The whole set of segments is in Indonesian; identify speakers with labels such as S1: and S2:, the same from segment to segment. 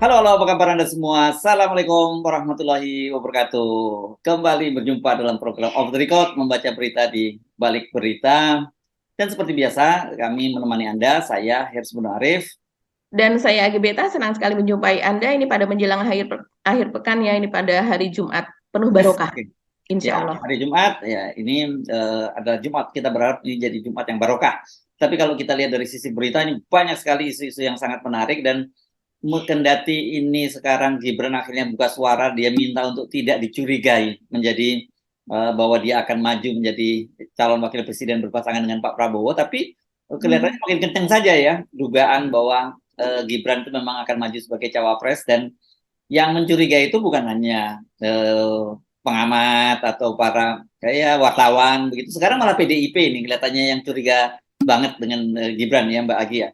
S1: Halo, halo, apa kabar Anda semua? Assalamualaikum warahmatullahi wabarakatuh. Kembali berjumpa dalam program Off the Record, membaca berita di balik berita. Dan seperti biasa, kami menemani Anda, saya Hirs Bun Arif.
S2: Dan saya Agi Beta, senang sekali menjumpai Anda ini pada menjelang akhir pekan ya, ini pada hari Jumat penuh
S1: Yes,
S2: barokah,
S1: oke.
S2: insya
S1: Ya,
S2: Allah.
S1: hari Jumat, ya ini adalah Jumat. Kita berharap ini jadi Jumat yang barokah. Tapi kalau kita lihat dari sisi berita, ini banyak sekali isu-isu yang sangat menarik. Dan kendati ini sekarang Gibran akhirnya buka suara, dia minta untuk tidak dicurigai menjadi bahwa dia akan maju menjadi calon wakil presiden berpasangan dengan Pak Prabowo, tapi kelihatannya
S2: Hmm.
S1: makin kencang saja ya dugaan bahwa Gibran itu memang akan maju sebagai cawapres. Dan yang mencurigai itu bukan hanya pengamat atau para kayak wartawan begitu. Sekarang malah PDIP ini kelihatannya yang curiga banget dengan Gibran ya Mbak Agi ya.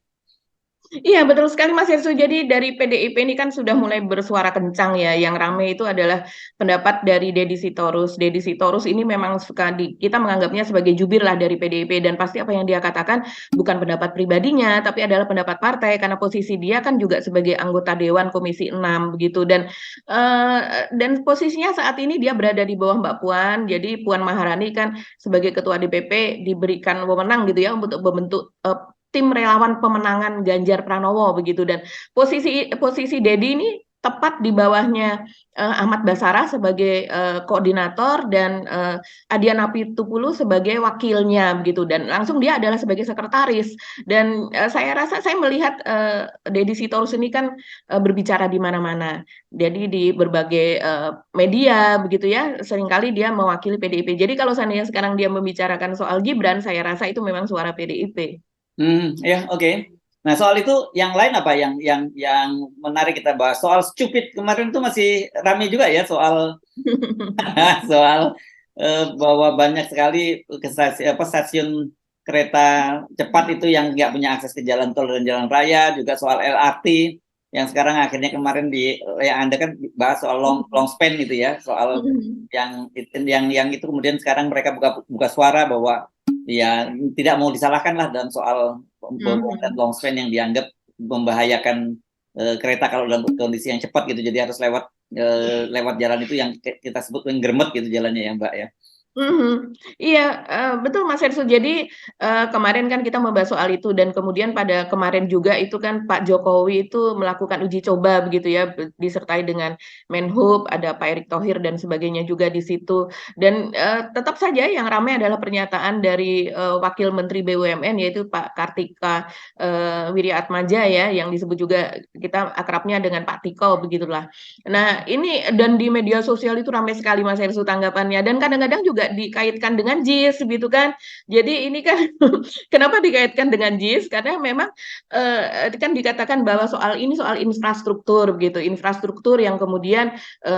S2: Iya, betul sekali Mas Yersu. Jadi dari PDIP ini kan sudah mulai bersuara kencang ya. Yang ramai itu adalah pendapat dari Deddy Sitorus. Deddy Sitorus ini memang kita menganggapnya sebagai jubir lah dari PDIP. Dan pasti apa yang dia katakan bukan pendapat pribadinya, tapi adalah pendapat partai. Karena posisi dia kan juga sebagai anggota Dewan Komisi 6 begitu. Dan posisinya saat ini dia berada di bawah Mbak Puan. Jadi Puan Maharani kan sebagai ketua DPP diberikan wewenang gitu ya untuk membentuk tim relawan pemenangan Ganjar Pranowo begitu. Dan posisi posisi Dedi ini tepat di bawahnya Ahmad Basarah sebagai koordinator dan Adiana Pitupulu sebagai wakilnya begitu, dan langsung dia adalah sebagai sekretaris. Dan saya melihat Deddy Sitorus ini kan berbicara di mana-mana, jadi di berbagai media begitu ya, seringkali dia mewakili PDIP. Jadi kalau seandainya sekarang dia membicarakan soal Gibran, saya rasa itu memang suara PDIP.
S1: Ya, oke. Nah, soal itu yang lain apa yang menarik kita bahas? Soal stupid kemarin tuh masih ramai juga ya soal soal bahwa banyak sekali ke stasiun kereta cepat itu yang nggak punya akses ke jalan tol dan jalan raya, juga soal LRT yang sekarang akhirnya kemarin yang Anda kan bahas soal long span itu ya, soal yang itu kemudian sekarang mereka buka buka suara bahwa ya tidak mau disalahkan lah dalam soal pembuatan long span yang dianggap membahayakan kereta kalau dalam kondisi yang cepat gitu, jadi harus lewat jalan itu yang kita sebut gremet gitu jalannya ya Mbak ya.
S2: Mhm. Iya, betul Mas Hersu. Jadi kemarin kan kita membahas soal itu, dan kemudian pada kemarin juga itu kan Pak Jokowi itu melakukan uji coba begitu ya, disertai dengan Menhub, ada Pak Erick Thohir dan sebagainya juga di situ. Dan tetap saja yang ramai adalah pernyataan dari Wakil Menteri BUMN, yaitu Pak Kartika Wiryaatmaja ya, yang disebut juga kita akrabnya dengan Pak Tiko begitulah. Nah, ini dan di media sosial itu ramai sekali Mas Hersu tanggapannya, dan kadang-kadang juga dikaitkan dengan JIS gitu kan. Jadi ini kan kenapa dikaitkan dengan JIS? Karena memang kan dikatakan bahwa soal ini soal infrastruktur gitu, infrastruktur yang kemudian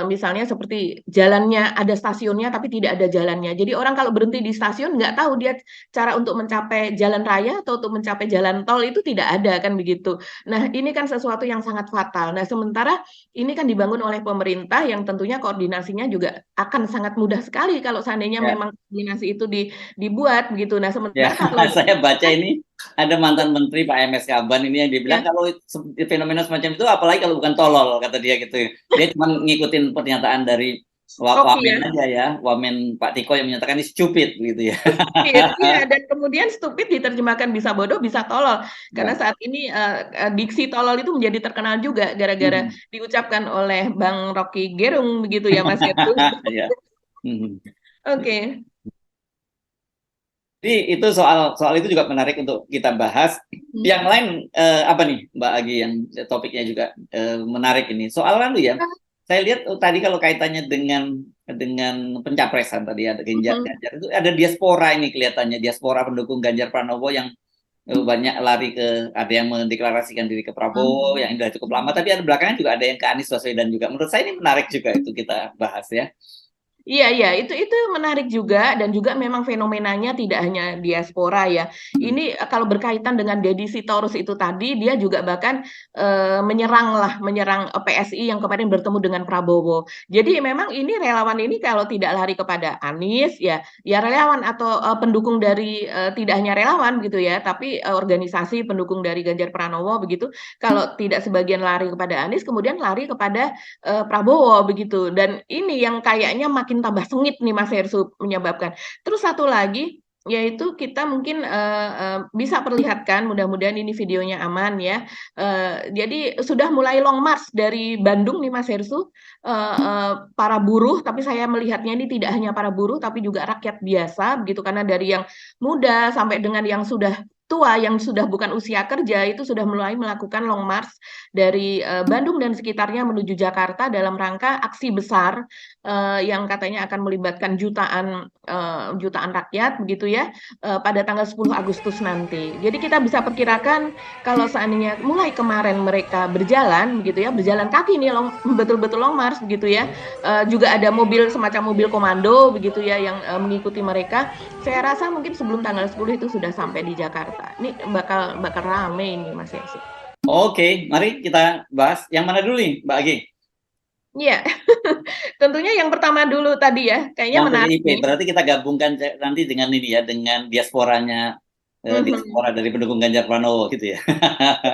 S2: misalnya seperti jalannya ada stasiunnya tapi tidak ada jalannya. Jadi orang kalau berhenti di stasiun nggak tahu dia cara untuk mencapai jalan raya atau untuk mencapai jalan tol itu tidak ada kan begitu. Nah, ini kan sesuatu yang sangat fatal. Nah, sementara ini kan dibangun oleh pemerintah yang tentunya koordinasinya juga akan sangat mudah sekali kalau seandainya
S1: Ya,
S2: memang koordinasi itu dibuat begitu. Nah,
S1: ya.
S2: sementara kalau
S1: Saya baca ini ada mantan menteri Pak MS Kaban ini yang dibilang
S2: ya,
S1: kalau fenomena semacam itu apalagi kalau bukan tolol kata dia gitu. Dia cuma ngikutin pernyataan dari
S2: Rocky
S1: Wamen
S2: ya,
S1: aja ya, Wamen Pak Tiko yang menyatakan ini stupid gitu ya.
S2: stupid. Iya, dan kemudian stupid diterjemahkan bisa bodoh, bisa tolol. Karena
S1: Ya.
S2: saat ini diksi tolol itu menjadi terkenal juga gara-gara
S1: Hmm.
S2: diucapkan oleh Bang Rocky Gerung begitu ya Mas Ketu.
S1: Ya. Hmm.
S2: Oke.
S1: Jadi itu soal soal itu juga menarik untuk kita bahas. Yang lain apa nih Mbak Agi yang topiknya juga menarik ini. Soal lalu ya. Saya lihat tadi kalau kaitannya dengan pencapresan tadi ada
S2: Hmm.
S1: Ganjar itu ada diaspora ini kelihatannya diaspora pendukung Ganjar Pranowo yang banyak lari ke, ada yang mendeklarasikan diri ke Prabowo
S2: Hmm.
S1: yang sudah cukup lama, tapi ada belakangan juga ada yang ke Anies Baswedan juga. Menurut saya ini menarik juga itu kita bahas ya.
S2: Iya, iya, itu menarik juga dan juga memang fenomenanya tidak hanya diaspora ya. Ini kalau berkaitan dengan Deddy Sitorus itu tadi, dia juga bahkan menyerang PSI yang kemarin bertemu dengan Prabowo. Jadi memang ini relawan ini kalau tidak lari kepada Anies ya relawan atau pendukung dari tidak hanya relawan gitu ya, tapi organisasi pendukung dari Ganjar Pranowo begitu. Kalau tidak sebagian lari kepada Anies, kemudian lari kepada Prabowo begitu. Dan ini yang kayaknya makin tambah sengit nih Mas Hersu menyebabkan. Terus satu lagi yaitu kita mungkin bisa perlihatkan mudah-mudahan ini videonya aman ya. Jadi sudah mulai long march dari Bandung nih Mas Hersu, para buruh, tapi saya melihatnya ini tidak hanya para buruh tapi juga rakyat biasa begitu, karena dari yang muda sampai dengan yang sudah tua yang sudah bukan usia kerja itu sudah mulai melakukan long march dari Bandung dan sekitarnya menuju Jakarta dalam rangka aksi besar yang katanya akan melibatkan jutaan rakyat begitu ya, pada tanggal 10 Agustus nanti. Jadi kita bisa perkirakan kalau seandainya mulai kemarin mereka berjalan begitu ya, berjalan kaki nih betul-betul long march begitu ya. Juga ada mobil semacam mobil komando begitu ya yang mengikuti mereka. Saya rasa mungkin sebelum tanggal 10 itu sudah sampai di Jakarta. Ini bakal rame ini Mas Yesi.
S1: Oke, mari kita bahas yang mana dulu nih, Mbak Agi?
S2: Iya, tentunya yang pertama dulu tadi ya, kayaknya
S1: Yang
S2: menarik
S1: PDIP.
S2: nih.
S1: Berarti kita gabungkan nanti dengan ini ya, dengan diasporanya, diaspora dari pendukung Ganjar Pranowo gitu ya.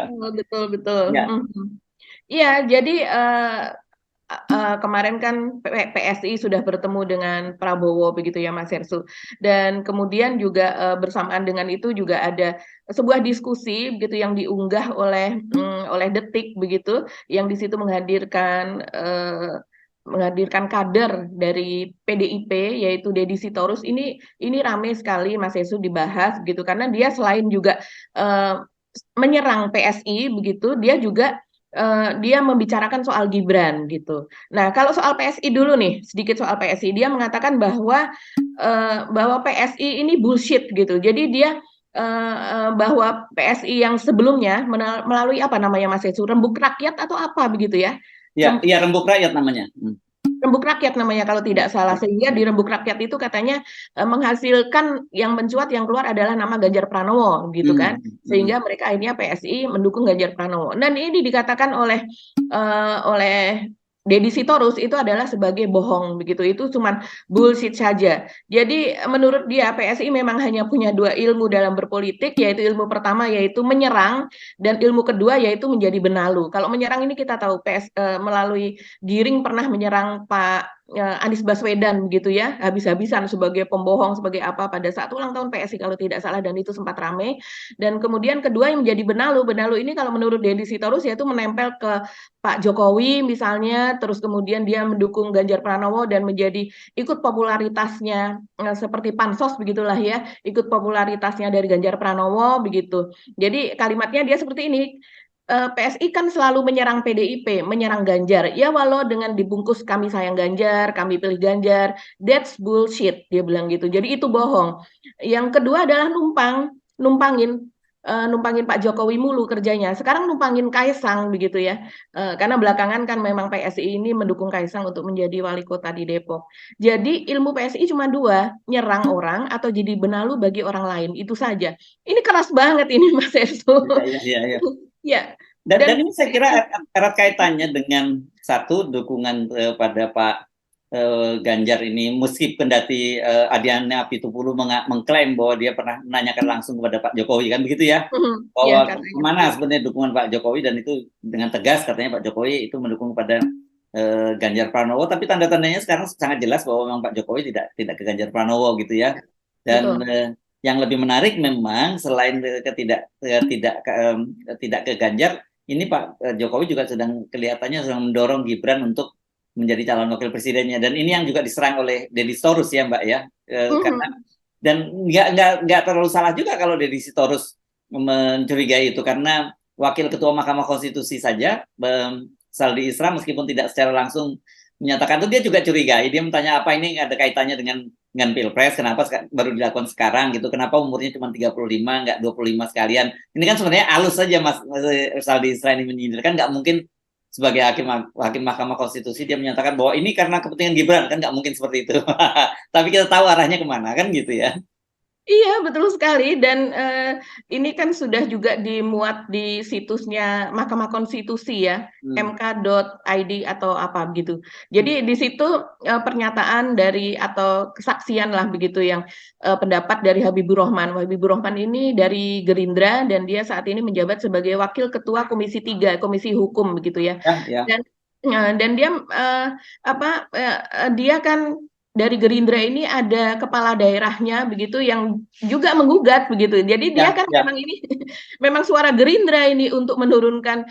S2: Betul, betul, betul.
S1: Ya.
S2: Iya, jadi kemarin kan PSI sudah bertemu dengan Prabowo begitu ya Mas Hersu. Dan kemudian juga bersamaan dengan itu juga ada sebuah diskusi begitu yang diunggah oleh Detik begitu, yang di situ menghadirkan kader dari PDIP yaitu Deddy Sitorus. Ini ramai sekali Mas Hersu dibahas begitu, karena dia selain juga menyerang PSI begitu, dia juga dia membicarakan soal Gibran gitu. Nah, kalau soal PSI dulu nih, sedikit soal PSI, dia mengatakan bahwa PSI ini bullshit gitu. Jadi dia bahwa PSI yang sebelumnya melalui apa namanya Mas Yesu, rembuk rakyat atau apa begitu ya?
S1: Ya, iya, Rembuk Rakyat namanya.
S2: Rembuk rakyat namanya kalau tidak salah, sehingga di rembuk rakyat itu katanya menghasilkan yang mencuat yang keluar adalah nama Ganjar Pranowo gitu kan, sehingga mereka akhirnya PSI mendukung Ganjar Pranowo. Dan ini dikatakan oleh Deddy Sitorus itu adalah sebagai bohong begitu, itu cuma bullshit saja. Jadi menurut dia PSI memang hanya punya dua ilmu dalam berpolitik, yaitu ilmu pertama yaitu menyerang, dan ilmu kedua yaitu menjadi benalu. Kalau menyerang ini kita tahu melalui Giring pernah menyerang Pak Anies Baswedan begitu ya, habis-habisan sebagai pembohong sebagai apa pada saat ulang tahun PSI kalau tidak salah, dan itu sempat ramai. Dan kemudian kedua yang menjadi benalu ini kalau menurut Deddy Sitorus yaitu menempel ke Pak Jokowi misalnya, terus kemudian dia mendukung Ganjar Pranowo dan menjadi ikut popularitasnya seperti pansos begitulah ya, ikut popularitasnya dari Ganjar Pranowo begitu. Jadi kalimatnya dia seperti ini, PSI kan selalu menyerang PDIP, menyerang Ganjar. Ya walau dengan dibungkus kami sayang Ganjar, kami pilih Ganjar, that's bullshit, dia bilang gitu. Jadi itu bohong. Yang kedua adalah numpangin Pak Jokowi mulu kerjanya. Sekarang numpangin Kaisang begitu ya. Karena belakangan kan memang PSI ini mendukung Kaisang untuk menjadi wali kota di Depok. Jadi ilmu PSI cuma dua, nyerang orang atau jadi benalu bagi orang lain, itu saja. Ini keras banget ini Mas Erso.
S1: Iya, iya, iya.
S2: Ya,
S1: Dan ini saya kira erat kaitannya dengan satu dukungan pada Pak Ganjar ini, meskipun kendati Adiana Apitupulu mengklaim bahwa dia pernah menanyakan langsung kepada Pak Jokowi kan begitu ya, bahwa kemana sebenarnya dukungan Pak Jokowi, dan itu dengan tegas katanya Pak Jokowi itu mendukung kepada Ganjar Pranowo, tapi tanda-tandanya sekarang sangat jelas bahwa memang Pak Jokowi tidak ke Ganjar Pranowo gitu ya. Dan yang lebih menarik memang selain tidak ke Ganjar, ini Pak Jokowi juga sedang kelihatannya sedang mendorong Gibran untuk menjadi calon wakil presidennya, dan ini yang juga diserang oleh Deddy Sitorus ya Mbak ya, karena dan nggak terlalu salah juga kalau Deddy Sitorus mencurigai itu, karena wakil ketua Mahkamah Konstitusi saja Saldi Isra meskipun tidak secara langsung menyatakan itu, dia juga curigai, dia bertanya apa ini ada kaitannya dengan Pilpres, kenapa baru dilakukan sekarang gitu, kenapa umurnya cuma 35 nggak 25 sekalian. Ini kan sebenarnya halus saja Mas Saldi Isra ini menyindir, kan nggak mungkin sebagai hakim Mahkamah Konstitusi dia menyatakan bahwa ini karena kepentingan Gibran, kan nggak mungkin seperti itu. Tapi kita tahu arahnya kemana kan gitu ya.
S2: Iya, betul sekali. Dan ini kan sudah juga dimuat di situsnya Mahkamah Konstitusi ya,
S1: Hmm.
S2: mk.id atau apa begitu. Jadi di situ pernyataan dari atau kesaksian lah begitu yang pendapat dari Habibur Rahman. Habibur Rahman ini dari Gerindra dan dia saat ini menjabat sebagai Wakil Ketua Komisi 3, Komisi Hukum begitu ya.
S1: Ya, ya.
S2: Dan dia dia kan dari Gerindra ini ada kepala daerahnya begitu yang juga menggugat begitu. Jadi dia
S1: Ya,
S2: kan
S1: ya.
S2: memang ini memang suara Gerindra ini untuk menurunkan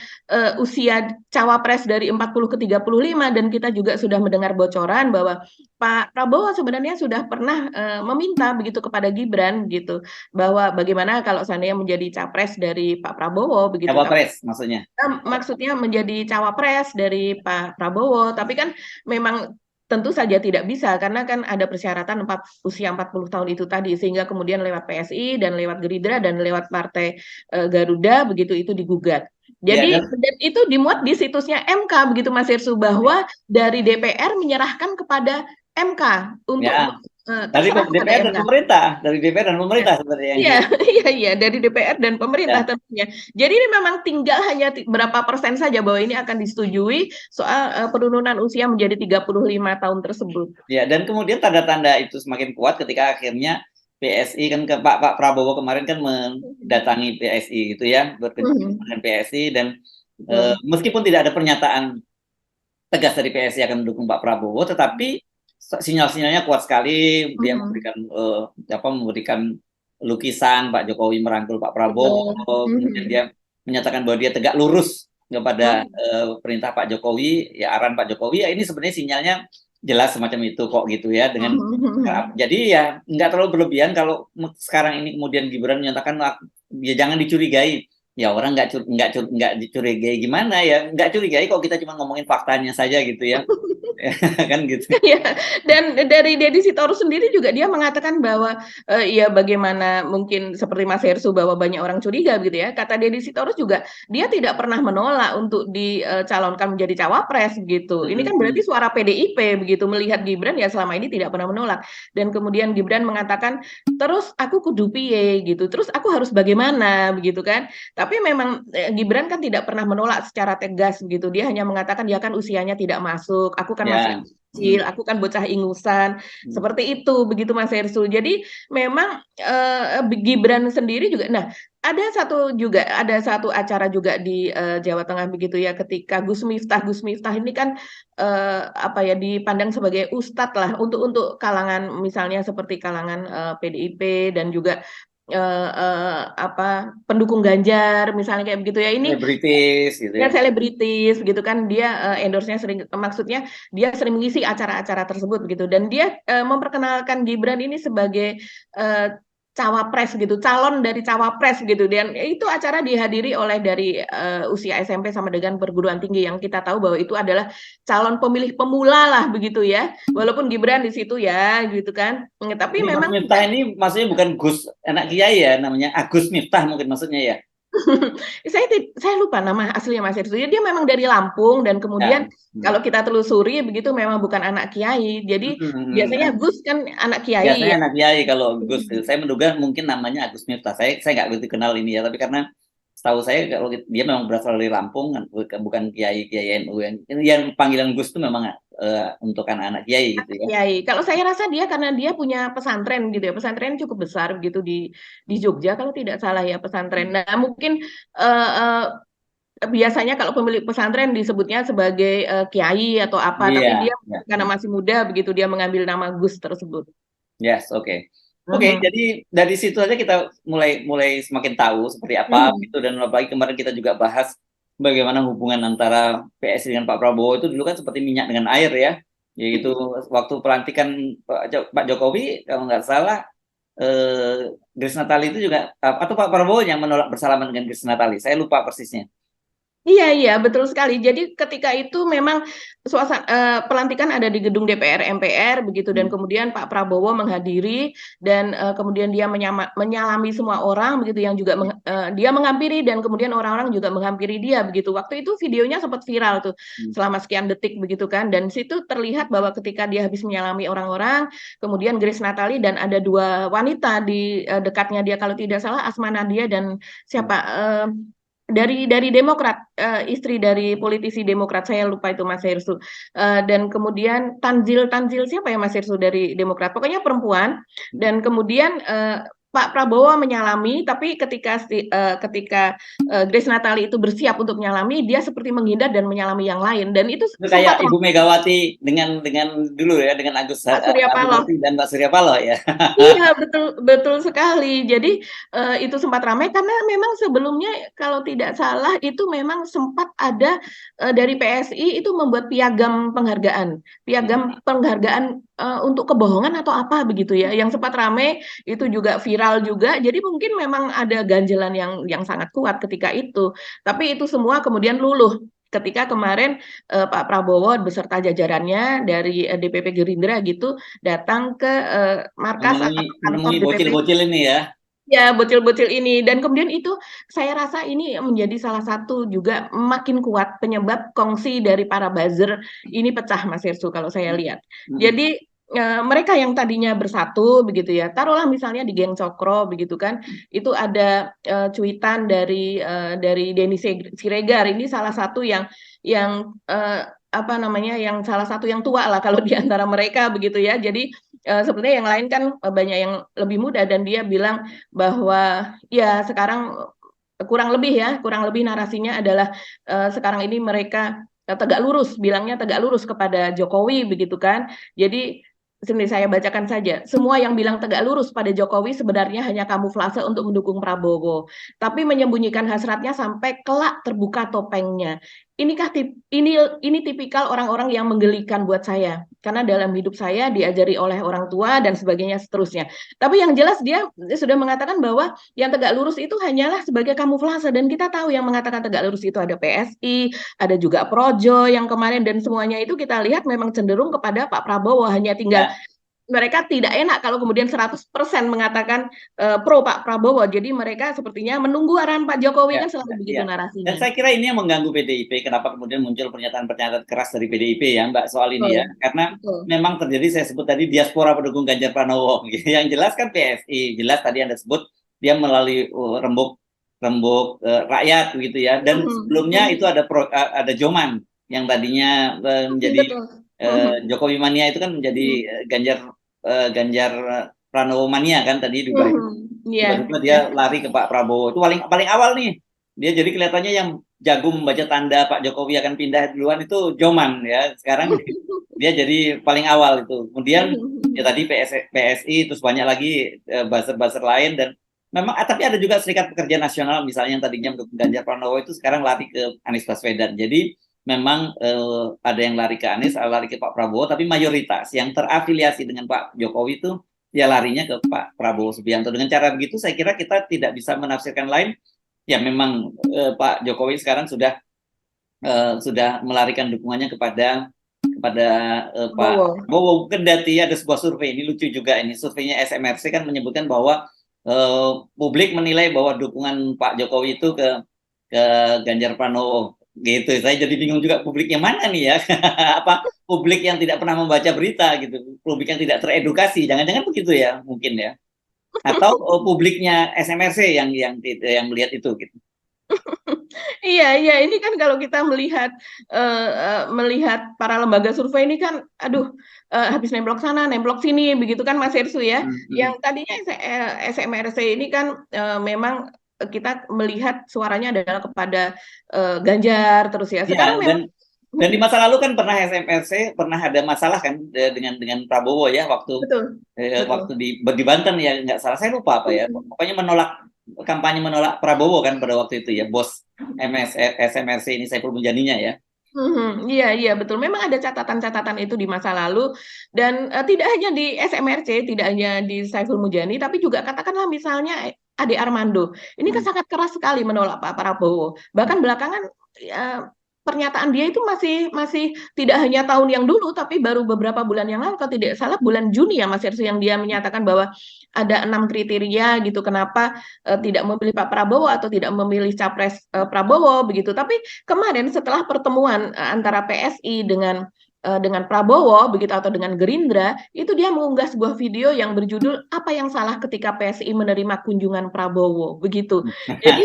S2: usia cawapres dari 40 ke 35 dan kita juga sudah mendengar bocoran bahwa Pak Prabowo sebenarnya sudah pernah meminta begitu kepada Gibran gitu bahwa bagaimana kalau seandainya menjadi capres dari Pak Prabowo begitu.
S1: Cawapres maksudnya.
S2: Maksudnya menjadi cawapres dari Pak Prabowo, tapi kan memang tentu saja tidak bisa karena kan ada persyaratan usia 40 tahun itu tadi sehingga kemudian lewat PSI dan lewat Gerindra dan lewat Partai Garuda begitu itu digugat.
S1: Ya,
S2: Jadi dan itu dimuat di situsnya MK begitu Mas Irsu bahwa dari DPR menyerahkan kepada MK untuk
S1: ya. Dari
S2: terserah kepada
S1: DPR dan
S2: MK.
S1: pemerintah, dari DPR dan pemerintah sebenarnya yang
S2: Iya, iya, dari DPR dan pemerintah
S1: ya.
S2: tentunya. Jadi ini memang tinggal hanya berapa persen saja bahwa ini akan disetujui soal penurunan usia menjadi 35 tahun tersebut.
S1: Ya, dan kemudian tanda-tanda itu semakin kuat ketika akhirnya PSI kan ke Pak Prabowo kemarin kan mendatangi PSI gitu ya, bertemu dengan PSI dan meskipun tidak ada pernyataan tegas dari PSI akan mendukung Pak Prabowo, tetapi sinyal-sinyalnya kuat sekali. Dia memberikan lukisan Pak Jokowi merangkul Pak Prabowo, kemudian dia menyatakan bahwa dia tegak lurus kepada perintah Pak Jokowi, ya arahan Pak Jokowi. Ya ini sebenarnya sinyalnya jelas semacam itu kok gitu ya. Dengan jadi ya nggak terlalu berlebihan kalau sekarang ini kemudian Gibran menyatakan ya jangan dicurigai. Ya orang nggak dicurigai gimana ya, nggak curigai kok kita cuma ngomongin faktanya saja gitu ya. Kan gitu.
S2: Ya, dan dari Deddy Sitorus sendiri juga dia mengatakan bahwa ya bagaimana mungkin seperti Mas Hersu bahwa banyak orang curiga gitu ya. Kata Deddy Sitorus juga dia tidak pernah menolak untuk dicalonkan menjadi cawapres gitu. Ini kan berarti suara PDIP begitu melihat Gibran ya selama ini tidak pernah menolak. Dan kemudian Gibran mengatakan terus aku kudu piye gitu. Terus aku harus bagaimana begitu kan. Tapi memang Gibran kan tidak pernah menolak secara tegas begitu. Dia hanya mengatakan ya kan usianya tidak masuk. Aku kan masih kecil, aku kan bocah ingusan, seperti itu begitu Mas Hersu. Jadi memang Gibran sendiri juga, nah ada satu acara juga di Jawa Tengah begitu ya, ketika Gus Miftah ini kan dipandang sebagai ustadz lah untuk kalangan misalnya seperti kalangan PDIP dan juga pendukung Ganjar misalnya kayak begitu ya, ini
S1: selebritis gitu ya.
S2: selebritis gitu kan, dia endorse-nya sering, maksudnya dia sering mengisi acara-acara tersebut begitu, dan dia memperkenalkan Gibran ini sebagai cawapres gitu, calon dari cawapres gitu, dan itu acara dihadiri oleh dari usia SMP sama dengan perguruan tinggi yang kita tahu bahwa itu adalah calon pemilih pemula lah begitu ya, walaupun Gibran di situ ya gitu kan, tapi
S1: Ini
S2: memang
S1: Gus Miftah ini maksudnya bukan Gus anak Kiai ya, namanya Agus Miftah mungkin maksudnya ya.
S2: Saya lupa nama aslinya Mas Irsu. Dia memang dari Lampung dan kemudian kalau kita telusuri begitu memang bukan anak kiai. Jadi biasanya Gus kan anak kiai
S1: Biasanya
S2: ya.
S1: anak kiai kalau Gus. Saya menduga mungkin namanya Agus Miftah. Saya nggak begitu kenal ini ya, tapi karena setahu saya kalau dia memang berasal dari Lampung, bukan kiai NU yang panggilan Gus itu memang untuk anak-anak kiai gitu ya.
S2: Kiai. Kalau saya rasa dia karena dia punya pesantren gitu ya, pesantren cukup besar gitu di Jogja kalau tidak salah ya, pesantren. Nah mungkin biasanya kalau pemilik pesantren disebutnya sebagai kiai atau apa, tapi dia karena masih muda begitu dia mengambil nama Gus tersebut.
S1: Yes, oke. Oke, jadi dari situ aja kita mulai semakin tahu seperti apa itu, dan apalagi kemarin kita juga bahas bagaimana hubungan antara PSI dengan Pak Prabowo itu dulu kan seperti minyak dengan air ya. Yaitu waktu pelantikan Pak Jokowi kalau nggak salah Grace Natali itu juga atau Pak Prabowo yang menolak bersalaman dengan Grace Natali. Saya lupa persisnya.
S2: Iya, iya, betul sekali. Jadi ketika itu memang pelantikan ada di gedung DPR MPR begitu, dan
S1: Hmm.
S2: kemudian Pak Prabowo menghadiri, dan kemudian dia menyalami semua orang begitu, yang juga dia menghampiri, dan kemudian orang-orang juga menghampiri dia begitu. Waktu itu videonya sempat viral tuh
S1: Hmm.
S2: selama sekian detik begitu kan, dan situ terlihat bahwa ketika dia habis menyalami orang-orang, kemudian Grace Natali dan ada dua wanita di dekatnya dia, kalau tidak salah Asma Nadia dan siapa, dari Demokrat, istri dari politisi Demokrat, saya lupa itu Mas Hersu. Dan kemudian Tanzil Tanzil siapa ya Mas Hersu dari Demokrat, pokoknya perempuan. Dan kemudian Pak Prabowo menyalami, tapi ketika Grace Natali itu bersiap untuk menyalami, dia seperti menghindar dan menyalami yang lain, dan itu
S1: Itu kayak
S2: sempat
S1: Ibu Megawati dengan dulu ya, dengan
S2: Pak Surya
S1: Agus
S2: Paloh.
S1: Harimurti dan Pak Surya Paloh ya.
S2: Iya, betul betul sekali. Jadi itu sempat ramai karena memang sebelumnya kalau tidak salah itu memang sempat ada dari PSI itu membuat piagam penghargaan untuk kebohongan atau apa begitu ya, yang sempat ramai itu juga viral juga. Jadi mungkin memang ada ganjelan yang sangat kuat ketika itu. Tapi itu semua kemudian luluh ketika kemarin Pak Prabowo beserta jajarannya dari DPP Gerindra gitu datang ke markas atau kantor
S1: Menemui
S2: DPP,
S1: bocil-bocil ini ya.
S2: ya bocil-bocil ini, dan kemudian itu saya rasa ini menjadi salah satu juga makin kuat penyebab kongsi dari para buzzer ini pecah Mas Irsu kalau saya lihat.
S1: Hmm.
S2: Jadi mereka yang tadinya bersatu begitu ya, taruhlah misalnya di geng Cokro begitu kan, itu ada cuitan dari Denny Siregar, ini salah satu yang apa namanya, yang salah satu yang tua lah kalau di antara mereka begitu ya. Jadi sebenarnya yang lain kan banyak yang lebih muda, dan dia bilang bahwa ya sekarang kurang lebih narasinya adalah sekarang ini mereka tegak lurus, bilangnya tegak lurus kepada Jokowi begitu kan. Jadi sini saya bacakan saja. Semua yang bilang tegak lurus pada Jokowi sebenarnya hanya kamuflase untuk mendukung Prabowo, tapi menyembunyikan hasratnya sampai kelak terbuka topengnya. Ini tipikal orang-orang yang menggelikan buat saya, karena dalam hidup saya diajari oleh orang tua dan sebagainya seterusnya. Tapi yang jelas dia sudah mengatakan bahwa yang tegak lurus itu hanyalah sebagai kamuflase, dan kita tahu yang mengatakan tegak lurus itu ada PSI, ada juga Projo yang kemarin, dan semuanya itu kita lihat memang cenderung kepada Pak Prabowo. Hanya tinggal
S1: Ya,
S2: mereka tidak enak kalau kemudian 100% mengatakan pro Pak Prabowo. Jadi mereka sepertinya menunggu arahan Pak Jokowi,
S1: ya,
S2: kan selalu
S1: ya.
S2: begitu
S1: Dan
S2: narasinya.
S1: saya kira ini yang mengganggu PDIP. Kenapa kemudian muncul pernyataan-pernyataan keras dari PDIP ya, Mbak, soal ini ya?
S2: Betul,
S1: Karena
S2: betul.
S1: memang terjadi, saya sebut tadi, diaspora pendukung Ganjar Pranowo. Yang jelas kan PSI, jelas tadi Anda sebut dia melalui rembuk rembuk rakyat begitu ya. Dan
S2: Mhm,
S1: sebelumnya itu
S2: mhm.
S1: ada Joman yang tadinya menjadi
S2: Betul. Mhm,
S1: Jokowi mania, itu kan menjadi
S2: mhm,
S1: Ganjar Pranowo mania kan tadi diubah.
S2: mhm. Iya,
S1: Tiba-tiba dia
S2: iya.
S1: lari ke Pak Prabowo. Itu paling paling awal nih. Dia jadi kelihatannya yang jago membaca tanda Pak Jokowi akan pindah duluan itu Joman ya. Sekarang dia jadi paling awal itu. Kemudian ya tadi PSI, terus banyak lagi buzzer-buzzer lain, dan memang tapi ada juga Serikat Pekerja Nasional misalnya yang tadinya mendukung Ganjar Pranowo itu sekarang lari ke Anies Baswedan. Jadi memang ada yang lari ke Anies, ada lari ke Pak Prabowo, tapi mayoritas yang terafiliasi dengan Pak Jokowi itu ya larinya ke Pak Prabowo Subianto. Dengan cara begitu saya kira kita tidak bisa menafsirkan lain, ya memang Pak Jokowi sekarang sudah melarikan dukungannya kepada Pak
S2: Prabowo.
S1: Prabowo. Kendati ada sebuah survei, ini lucu juga, ini surveinya SMRC kan menyebutkan bahwa publik menilai bahwa dukungan Pak Jokowi itu ke Ganjar Pranowo gitu. Saya jadi bingung juga, publik yang mana nih ya? Apa publik yang tidak pernah membaca berita gitu, publik yang tidak teredukasi, jangan-jangan begitu ya mungkin ya, atau publiknya SMRC yang melihat itu gitu.
S2: Iya, iya, ini kan kalau kita melihat para lembaga survei ini kan, aduh, habis nemplok sana, nemplok sini, begitu kan Mas Hersu ya. Yang tadinya SMRC ini kan memang kita melihat suaranya adalah kepada Ganjar terus ya. Sekarang
S1: Ya,
S2: memang
S1: dan di masa lalu kan pernah SMRC pernah ada masalah kan dengan Prabowo ya, waktu
S2: betul,
S1: waktu
S2: betul.
S1: di Banten ya, nggak salah saya lupa apa ya, pokoknya kampanye menolak Prabowo kan pada waktu itu ya, bos SMRC ini Saiful Mujaninya ya.
S2: Mhm, iya, iya, betul. Memang ada catatan-catatan itu di masa lalu, dan tidak hanya di SMRC, tidak hanya di Saiful Mujani, tapi juga katakanlah misalnya Ade Armando. Ini kan
S1: Hmm.
S2: sangat keras sekali menolak Pak Prabowo. Bahkan belakangan ya, pernyataan dia itu masih masih tidak hanya tahun yang dulu, tapi baru beberapa bulan yang lalu, kalau tidak salah bulan Juni ya Mas Hersu, yang dia menyatakan bahwa ada 6 kriteria gitu kenapa tidak memilih Pak Prabowo atau tidak memilih capres Prabowo begitu. Tapi kemarin setelah pertemuan antara PSI dengan Prabowo begitu atau dengan Gerindra, itu dia mengunggah sebuah video yang berjudul apa yang salah ketika PSI menerima kunjungan Prabowo begitu. Jadi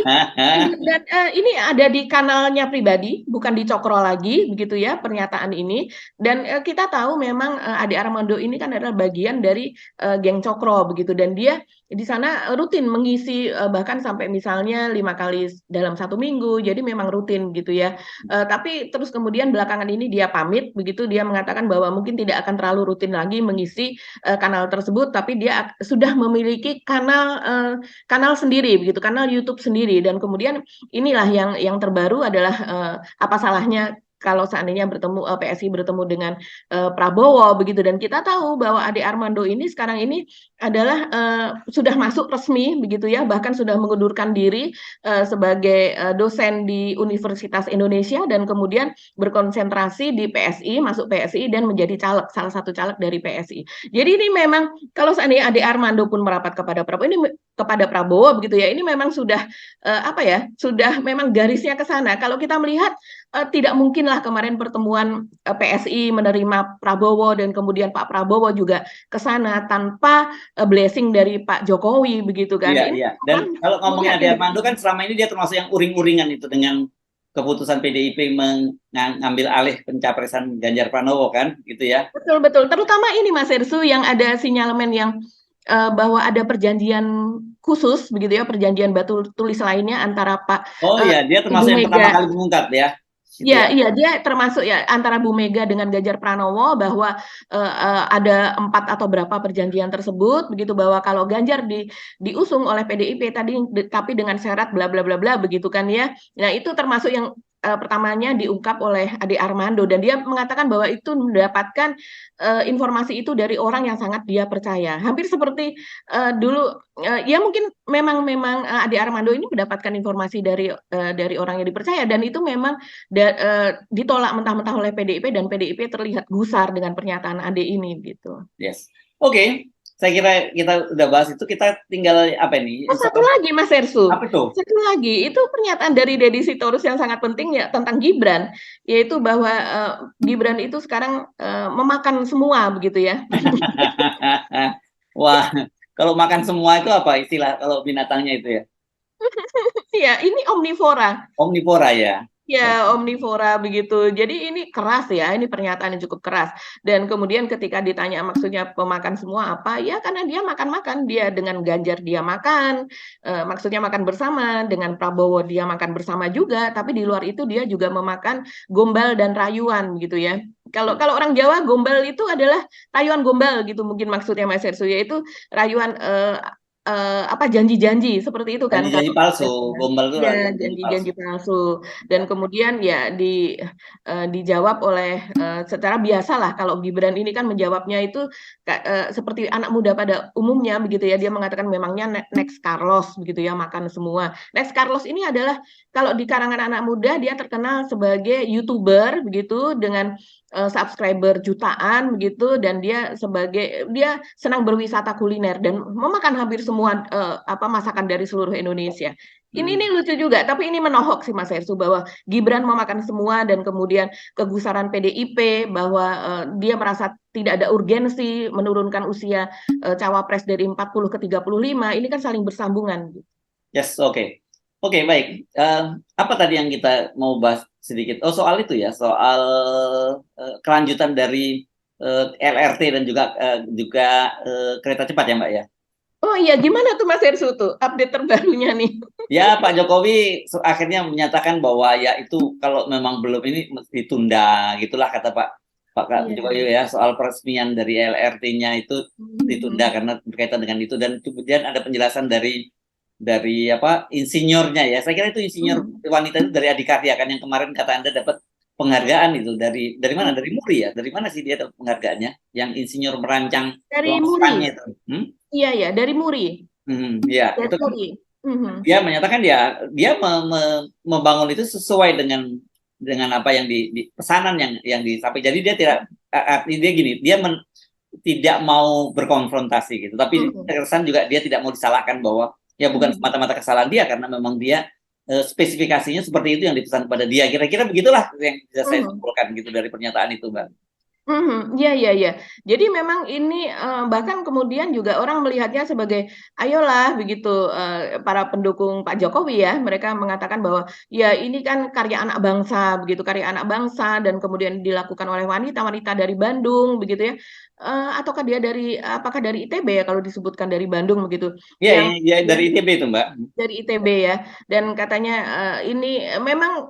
S2: dan ini ada di kanalnya pribadi, bukan dicokro lagi, begitu ya pernyataan ini. Dan kita tahu memang Ade Armando ini kan adalah bagian dari geng cokro begitu, dan dia di sana rutin mengisi bahkan sampai misalnya 5 kali dalam 1 minggu, jadi memang rutin gitu ya. Tapi terus kemudian belakangan ini dia pamit begitu, dia mengatakan bahwa mungkin tidak akan terlalu rutin lagi mengisi kanal tersebut, tapi dia sudah memiliki kanal sendiri begitu, kanal YouTube sendiri. Dan kemudian inilah yang terbaru adalah apa salahnya kalau seandainya PSI bertemu dengan Prabowo begitu. Dan kita tahu bahwa Ade Armando ini sekarang ini adalah sudah masuk resmi begitu ya, bahkan sudah mengundurkan diri sebagai dosen di Universitas Indonesia dan kemudian berkonsentrasi di PSI, masuk PSI dan menjadi caleg, salah satu caleg dari PSI. Jadi ini memang kalau seandainya Ade Armando pun merapat kepada Prabowo begitu ya, ini memang sudah apa ya, sudah memang garisnya ke sana. Kalau kita melihat tidak mungkinlah kemarin pertemuan PSI menerima Prabowo dan kemudian Pak Prabowo juga ke sana tanpa blessing dari Pak Jokowi begitu kan.
S1: Iya,
S2: Ini
S1: iya.
S2: kan
S1: Dan kalau ngomongin
S2: melihat
S1: Ade Armando kan selama ini dia termasuk yang uring-uringan itu dengan keputusan PDIP mengambil alih pencapresan Ganjar Pranowo kan, gitu ya.
S2: betul-betul, terutama ini Mas Ersu yang ada sinyalemen yang bahwa ada perjanjian khusus begitu ya, perjanjian batu tulis lainnya antara
S1: Oh
S2: eh,
S1: iya, dia
S2: Ibu
S1: termasuk yang pertama
S2: Mega.
S1: kali mengungkap ya, gitu
S2: Ya,
S1: ya.
S2: iya dia termasuk ya antara Bu Mega dengan Ganjar Pranowo bahwa ada 4 atau berapa perjanjian tersebut begitu, bahwa kalau Ganjar diusung oleh PDIP tadi tapi dengan syarat bla bla bla bla begitu kan ya. Nah, itu termasuk yang pertamanya diungkap oleh Ade Armando, dan dia mengatakan bahwa itu mendapatkan informasi itu dari orang yang sangat dia percaya. Hampir seperti dulu ya mungkin memang Ade Armando ini mendapatkan informasi dari orang yang dipercaya, dan itu memang ditolak mentah-mentah oleh PDIP, dan PDIP terlihat gusar dengan pernyataan Ade ini gitu.
S1: Yes. Oke, saya kira kita udah bahas itu, kita tinggal apa ini?
S2: Oh, satu lagi Mas Ersu,
S1: Apa tuh?
S2: satu lagi itu pernyataan dari Deddy Sitorus yang sangat penting ya tentang Gibran, yaitu bahwa Gibran itu sekarang memakan semua begitu ya.
S1: Wah, kalau makan semua itu apa istilah kalau binatangnya itu ya?
S2: Ya, ini omnivora.
S1: Omnivora ya.
S2: Ya, omnivora begitu. Jadi ini keras ya, ini pernyataan yang cukup keras. Dan kemudian ketika ditanya maksudnya pemakan semua apa, ya karena dia makan-makan. Dia dengan Ganjar dia makan, maksudnya makan bersama. Dengan Prabowo dia makan bersama juga, tapi di luar itu dia juga memakan gombal dan rayuan gitu ya. Kalau kalau orang Jawa gombal itu adalah rayuan gombal gitu mungkin maksudnya Mas Hersu, yaitu rayuan apa janji-janji seperti itu kan
S1: Janji-janji
S2: kalau
S1: palsu, gombal itu
S2: ya
S1: janji palsu.
S2: janji-janji palsu. Dan kemudian ya dijawab oleh secara biasa lah, kalau Gibran ini kan menjawabnya itu seperti anak muda pada umumnya begitu ya, dia mengatakan memangnya next Carlos begitu ya, makan semua. Next Carlos ini adalah kalau di kalangan anak muda dia terkenal sebagai YouTuber begitu dengan subscriber jutaan begitu, dan dia senang berwisata kuliner dan memakan hampir semua masakan dari seluruh Indonesia. Ini lucu juga, tapi ini menohok sih Mas Hersu bahwa Gibran memakan semua, dan kemudian kegusaran PDIP bahwa dia merasa tidak ada urgensi menurunkan usia cawapres dari 40 ke 35, ini kan saling bersambungan.
S1: Yes, oke. Oke, baik. Apa tadi yang kita mau bahas sedikit? Oh, soal itu ya, soal kelanjutan dari LRT dan juga kereta cepat ya, Mbak ya.
S2: Oh iya, gimana tuh Mas Hersu tuh update terbarunya nih?
S1: Ya, Pak Jokowi akhirnya menyatakan bahwa ya itu kalau memang belum ini mesti ditunda, gitulah kata Pak Jokowi ya, soal peresmian dari LRT-nya itu ditunda karena berkaitan dengan itu. Dan kemudian ada penjelasan dari apa insinyurnya ya. Saya kira itu insinyur wanita itu dari Adikarya kan, yang kemarin kata Anda dapat penghargaan itu dari mana? Dari Muri ya. Dari mana sih dia dapat penghargaannya? Yang insinyur merancang
S2: Dari Muri.
S1: longsorannya itu.
S2: Iya ya, dari Muri.
S1: Ya,
S2: Ya,
S1: itu kan
S2: sorry. Mhm.
S1: dia menyatakan dia membangun itu sesuai dengan apa yang di pesanan yang disampaikan. Jadi dia tidak arti dia gini, tidak mau berkonfrontasi gitu. Tapi
S2: Mhm.
S1: terkesan juga dia tidak mau disalahkan bahwa ya bukan
S2: Mhm.
S1: semata-mata kesalahan dia karena memang dia spesifikasinya seperti itu yang dipesan kepada dia. Kira-kira begitulah yang bisa saya
S2: Mhm.
S1: simpulkan gitu dari pernyataan itu, Mbak.
S2: Mhm, iya iya iya. Jadi memang ini, bahkan kemudian juga orang melihatnya sebagai, ayolah begitu, para pendukung Pak Jokowi ya, mereka mengatakan bahwa, ya ini kan karya anak bangsa begitu, karya anak bangsa dan kemudian dilakukan oleh wanita-wanita dari Bandung begitu ya, ataukah dia dari apakah dari ITB ya kalau disebutkan dari Bandung begitu,
S1: Iya,
S2: yang
S1: ya,
S2: kemudian
S1: dari ITB itu, Mbak.
S2: dari ITB ya, dan katanya, ini memang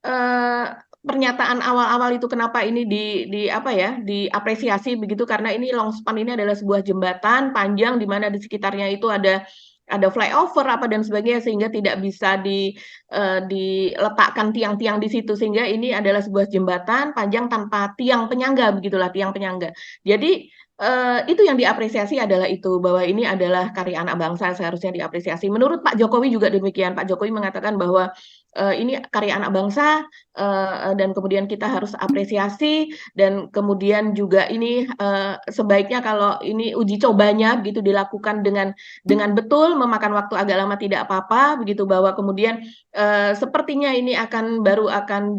S2: Eee, pernyataan awal-awal itu kenapa ini di apa ya, diapresiasi begitu karena ini Longspan ini adalah sebuah jembatan panjang di mana di sekitarnya itu ada flyover apa dan sebagainya sehingga tidak bisa diletakkan tiang-tiang di situ sehingga ini adalah sebuah jembatan panjang tanpa tiang penyangga begitulah, tiang penyangga. Jadi, itu yang diapresiasi adalah itu, bahwa ini adalah karya anak bangsa seharusnya diapresiasi. Menurut Pak Jokowi juga demikian, Pak Jokowi mengatakan bahwa, ini karya anak bangsa, dan kemudian kita harus apresiasi dan kemudian juga ini, sebaiknya kalau ini uji cobanya gitu dilakukan dengan betul, memakan waktu agak lama tidak apa-apa begitu, bahwa kemudian, sepertinya ini baru akan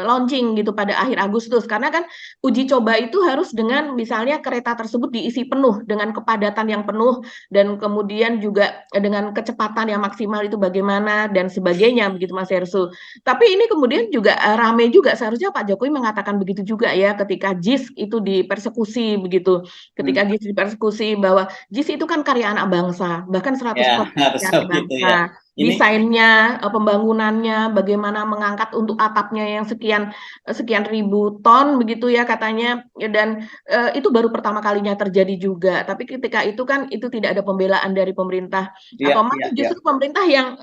S2: launching gitu pada akhir Agustus. Karena kan uji coba itu harus dengan misalnya kereta tersebut diisi penuh dengan kepadatan yang penuh dan kemudian juga, dengan kecepatan yang maksimal itu bagaimana dan sebagainya begitu Mas Hersul. Tapi ini kemudian juga, rame juga seharusnya Pak Jokowi mengatakan begitu juga ya ketika JIS itu dipersekusi begitu.
S1: Hmm.
S2: Ketika JIS dipersekusi bahwa JIS itu kan karya anak bangsa, bahkan
S1: Ya,
S2: 100%
S1: harus
S2: karya anak
S1: begitu ya.
S2: bangsa.
S1: Ini
S2: Desainnya, pembangunannya, bagaimana mengangkat untuk atapnya yang sekian sekian ribu ton begitu ya katanya, dan, itu baru pertama kalinya terjadi juga. Tapi ketika itu kan itu tidak ada pembelaan dari pemerintah
S1: ya,
S2: atau
S1: ya,
S2: malah
S1: ya.
S2: justru pemerintah yang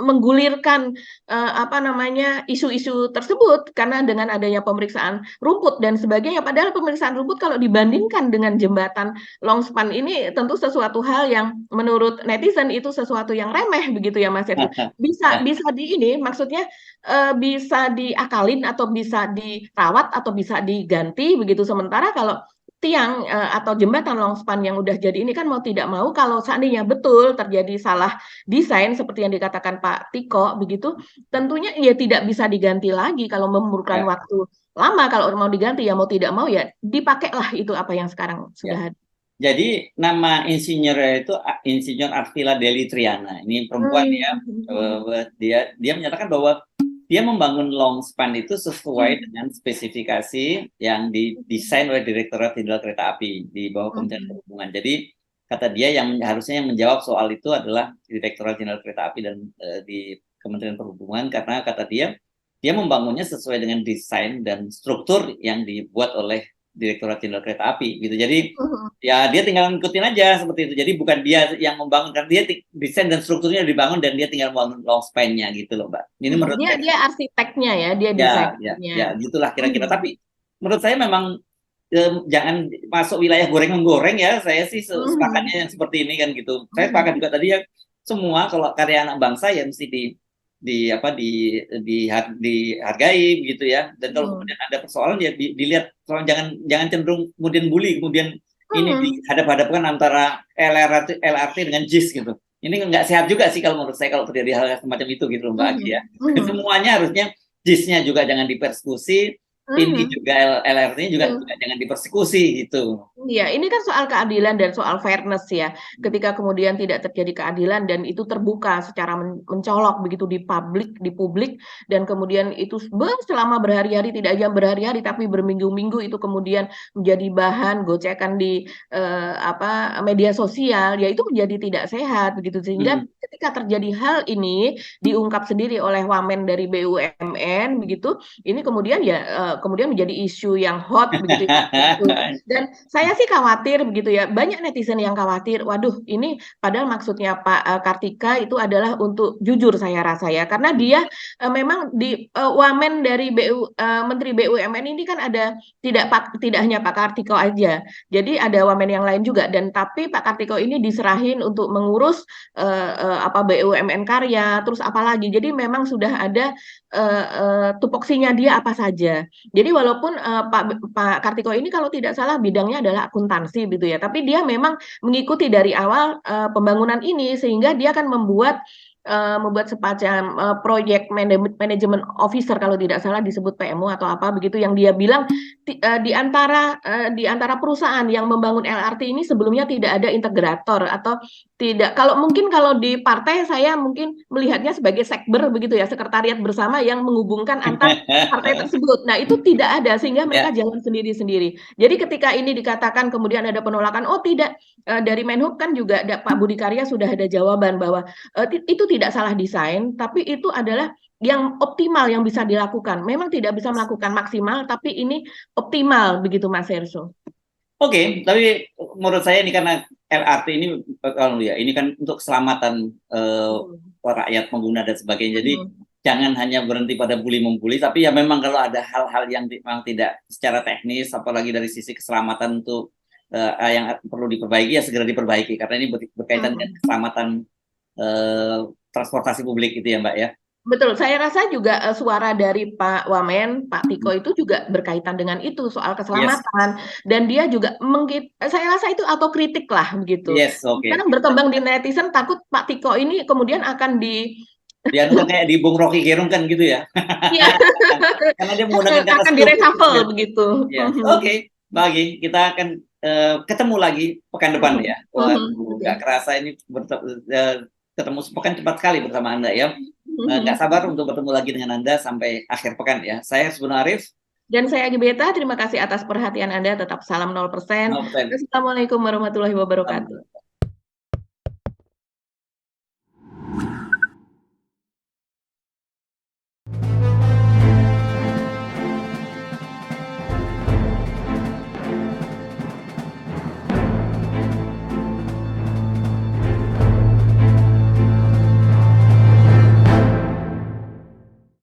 S2: menggulirkan apa namanya, isu-isu tersebut karena dengan adanya pemeriksaan rumput dan sebagainya. Padahal pemeriksaan rumput kalau dibandingkan dengan jembatan Longspan ini tentu sesuatu hal yang menurut netizen itu sesuatu yang remeh begitu ya Mas Hersul. Bisa
S1: Ya,
S2: bisa di ini maksudnya, bisa diakalin atau bisa dirawat atau bisa diganti begitu. Sementara kalau tiang, atau jembatan Longspan yang udah jadi ini kan mau tidak mau kalau seandainya betul terjadi salah desain seperti yang dikatakan Pak Tiko begitu, tentunya ya tidak bisa diganti lagi kalau memerlukan
S1: ya,
S2: waktu lama kalau mau diganti ya mau tidak mau ya dipakailah itu apa yang sekarang
S1: ya.
S2: sudah ada.
S1: Jadi nama insinyurnya itu Insinyur Arvila Deli Triana. Ini perempuan ya. Dia menyatakan bahwa dia membangun Longspan itu sesuai dengan spesifikasi yang didesain oleh Direktorat Jenderal Kereta Api di bawah Kementerian Perhubungan. Jadi kata dia yang harusnya yang menjawab soal itu adalah Direktorat Jenderal Kereta Api dan di Kementerian Perhubungan karena kata dia membangunnya sesuai dengan desain dan struktur yang dibuat oleh Direktorat Jenderal Kereta Api gitu. Jadi ya dia tinggal ngikutin aja seperti itu. Jadi bukan dia yang membangun kan dia desain dan strukturnya dibangun dan dia tinggal membangun long span-nya gitu loh, Mbak. Ini menurut
S2: Dia
S1: saya
S2: dia arsiteknya ya, dia
S1: ya
S2: desainernya.
S1: gitulah kira-kira.
S2: Mhm.
S1: Tapi menurut saya memang jangan masuk wilayah goreng menggoreng ya. Saya sih
S2: Mhm.
S1: sepakatnya yang seperti ini kan gitu. Saya sepakat
S2: Mhm.
S1: juga tadi ya semua kalau karya anak bangsa ya mesti di apa dihargai gitu ya. Dan kalau
S2: Mhm.
S1: kemudian ada persoalan ya dilihat soal jangan jangan cenderung kemudian bully kemudian ini
S2: Mhm.
S1: dihadap-hadapkan antara LRT dengan JIS gitu. Ini nggak sehat juga sih kalau menurut saya kalau terjadi hal semacam itu gitu loh Mbak Agi ya.
S2: Mhm. Mhm.
S1: Semuanya harusnya JIS-nya juga jangan dipersekusi, ini
S2: Mhm.
S1: juga LRT-nya juga,
S2: Betul.
S1: juga jangan dipersekusi gitu.
S2: Iya, ini kan soal keadilan dan soal fairness ya. Ketika kemudian tidak terjadi keadilan dan itu terbuka secara mencolok begitu di publik dan kemudian itu selama berhari-hari tidak jam berhari-hari tapi berminggu-minggu itu kemudian menjadi bahan gocekan di apa media sosial, ya itu menjadi tidak sehat begitu. Sehingga
S1: Hmm.
S2: ketika terjadi hal ini diungkap sendiri oleh wamen dari BUMN begitu, ini kemudian ya kemudian menjadi isu yang hot begitu ya. Dan saya sih khawatir begitu ya, banyak netizen yang khawatir, waduh ini padahal maksudnya Pak Kartika itu adalah untuk jujur saya rasa ya, karena dia memang di wamen dari Menteri BUMN ini kan ada tidak hanya Pak Kartiko aja, jadi ada wamen yang lain juga, dan tapi Pak Kartiko ini diserahin untuk mengurus apa BUMN Karya, terus apalagi, jadi memang sudah ada tupoksinya dia apa saja. Jadi walaupun Pak Kartiko ini kalau tidak salah bidangnya adalah akuntansi gitu ya, tapi dia memang mengikuti dari awal pembangunan ini, sehingga dia akan membuat semacam project management officer kalau tidak salah disebut PMO atau apa begitu, yang dia bilang di antara perusahaan yang membangun LRT ini sebelumnya tidak ada integrator atau tidak, kalau mungkin kalau di partai saya mungkin melihatnya sebagai sekber begitu ya, sekretariat bersama yang menghubungkan antar partai tersebut. Nah, itu tidak ada sehingga mereka
S1: Ya.
S2: jalan sendiri-sendiri. Jadi ketika ini dikatakan kemudian ada penolakan, oh tidak, dari Menhub kan juga Pak Budi Karya sudah ada jawaban bahwa itu tidak salah desain, tapi itu adalah yang optimal yang bisa dilakukan. Memang tidak bisa melakukan maksimal, tapi ini optimal begitu Mas Herso.
S1: Oke, tapi menurut saya ini karena LRT ini kalau ya ini kan untuk keselamatan rakyat pengguna dan sebagainya. Jadi jangan hanya berhenti pada bully membuli, tapi ya memang kalau ada hal-hal yang memang tidak secara teknis, apalagi dari sisi keselamatan untuk yang perlu diperbaiki ya segera diperbaiki, karena ini berkaitan dengan keselamatan transportasi publik itu ya Mbak ya.
S2: Betul, saya rasa juga suara dari Pak Wamen, Pak Tiko itu juga berkaitan dengan itu soal keselamatan, dan dia juga saya rasa itu autokritik lah begitu.
S1: Yes, oke.
S2: Karena berkembang di netizen takut Pak Tiko ini kemudian akan
S1: dia kan kayak di Bung Rocky Gerung kan gitu ya.
S2: Iya.
S1: Karena dia menggunakan kata
S2: akan direshuffle begitu.
S1: Yes. Oke, Bagi kita akan ketemu lagi pekan depan ya. Waduh, nggak kerasa ini ketemu sepekan cepat sekali bersama Anda ya. Nggak sabar untuk bertemu lagi dengan Anda sampai akhir pekan ya. Saya Subun Arif.
S2: Dan saya Agi Beta, terima kasih atas perhatian Anda. Tetap salam 0%.
S1: 0%.
S2: Assalamualaikum warahmatullahi wabarakatuh.